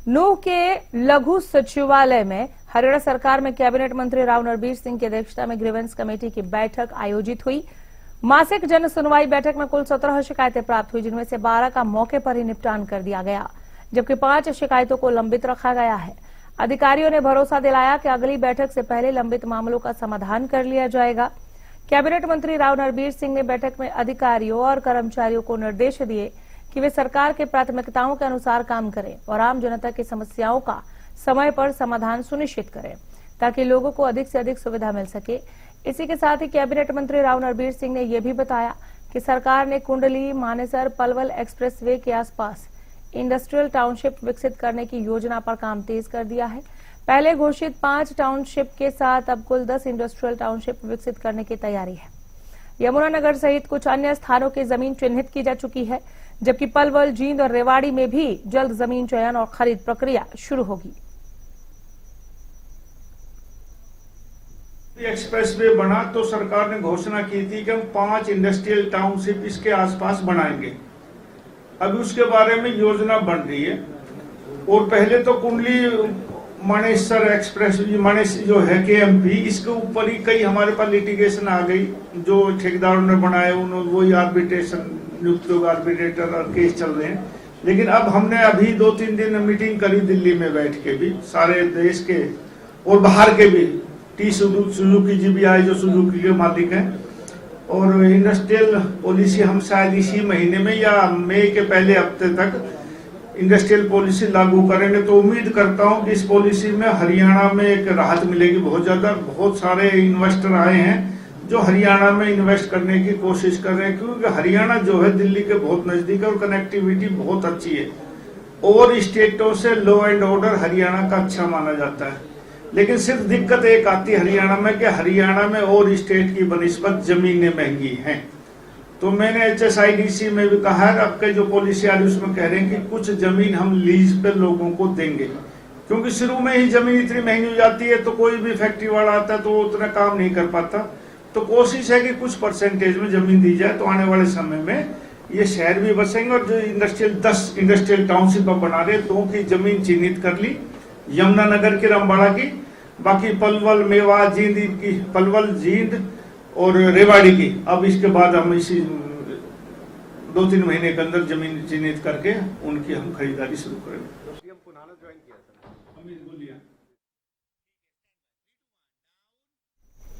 नूह के लघु सचिवालय में हरियाणा सरकार में कैबिनेट मंत्री राव नरबीर सिंह की अध्यक्षता में ग्रीवेंस कमेटी की बैठक आयोजित हुई। मासिक जन सुनवाई बैठक में कुल 17 शिकायतें प्राप्त हुई, जिनमें से 12 का मौके पर ही निपटान कर दिया गया, जबकि 5 शिकायतों को लंबित रखा गया है। अधिकारियों ने भरोसा दिलाया कि अगली बैठक से पहले लंबित मामलों का समाधान कर लिया जाएगा। कैबिनेट मंत्री राव नरबीर सिंह ने बैठक में अधिकारियों और कर्मचारियों को निर्देश दिए कि वे सरकार के प्राथमिकताओं के अनुसार काम करें और आम जनता की समस्याओं का समय पर समाधान सुनिश्चित करें, ताकि लोगों को अधिक से अधिक सुविधा मिल सके। इसी के साथ ही कैबिनेट मंत्री राव नरबीर सिंह ने यह भी बताया कि सरकार ने कुंडली, मानेसर, पलवल एक्सप्रेसवे के आसपास इंडस्ट्रियल टाउनशिप विकसित करने की योजना पर काम तेज कर दिया है। पहले घोषित 5 टाउनशिप के साथ अब कुल 10 इंडस्ट्रियल टाउनशिप विकसित करने की तैयारी है। यमुनानगर सहित कुछ अन्य स्थानों की जमीन चिन्हित की जा चुकी है, जबकि पलवल, जींद और रेवाड़ी में भी जल्द जमीन चयन और खरीद प्रक्रिया शुरू होगी। एक्सप्रेसवे बना तो सरकार ने घोषणा की थी कि हम 5 इंडस्ट्रियल टाउनशिप इसके आसपास बनाएंगे। अभी उसके बारे में योजना बन रही है और पहले तो कुंडली मानेसर एक्सप्रेस मानेस जो है KMP, इसके ऊपर ही कई हमारे पास लिटिगेशन आ गई। जो ठेकेदारों ने बनाए उन्होंने वही आर्बिट्रेशन, नियुक्त आर्बिट्रेटर और केस चल रहे हैं। लेकिन अब हमने अभी 2-3 दिन मीटिंग करी दिल्ली में बैठ के भी, सारे देश के और बाहर के भी, सुजुकी GBI जो सुजुकी के मालिक हैं, और इंडस्ट्रियल पॉलिसी हम शायद इसी महीने में या मई के पहले हफ्ते तक इंडस्ट्रियल पॉलिसी लागू करेंगे। तो उम्मीद करता हूं कि इस पॉलिसी में हरियाणा में एक राहत मिलेगी बहुत ज्यादा। बहुत सारे इन्वेस्टर आए हैं जो हरियाणा में इन्वेस्ट करने की कोशिश कर रहे हैं, क्योंकि हरियाणा जो है दिल्ली के बहुत नजदीक है और कनेक्टिविटी बहुत अच्छी है। और स्टेटों से लॉ एंड ऑर्डर हरियाणा का अच्छा माना जाता है। लेकिन सिर्फ दिक्कत एक आती है हरियाणा में कि हरियाणा में और स्टेट की बनिस्बत जमीनें महंगी हैं। तो मैंने HSIDC में भी कहा है, आपके जो पॉलिसी आ रही है उसमें कह रहे हैं कि कुछ जमीन हम लीज पे लोगों को देंगे, क्योंकि शुरू में ही जमीन इतनी महंगी हो जाती है तो कोई भी फैक्ट्री वाला आता है तो वो उतना काम नहीं कर पाता। तो कोशिश है कि कुछ परसेंटेज में जमीन दी जाए, तो आने वाले समय में ये शहर भी बसेंगे। और जो इंडस्ट्रियल 10 इंडस्ट्रियल टाउनशिप बना रहे 2 की जमीन चिन्हित कर ली, यमुनानगर की, रामबाड़ा की, बाकी पलवल, मेवा, जींद की, पलवल, जींद और रेवाड़ी की। अब इसके बाद हम इसी 2-3 महीने के अंदर जमीन चिन्हित करके उनकी हम खरीदारी शुरू करेंगे।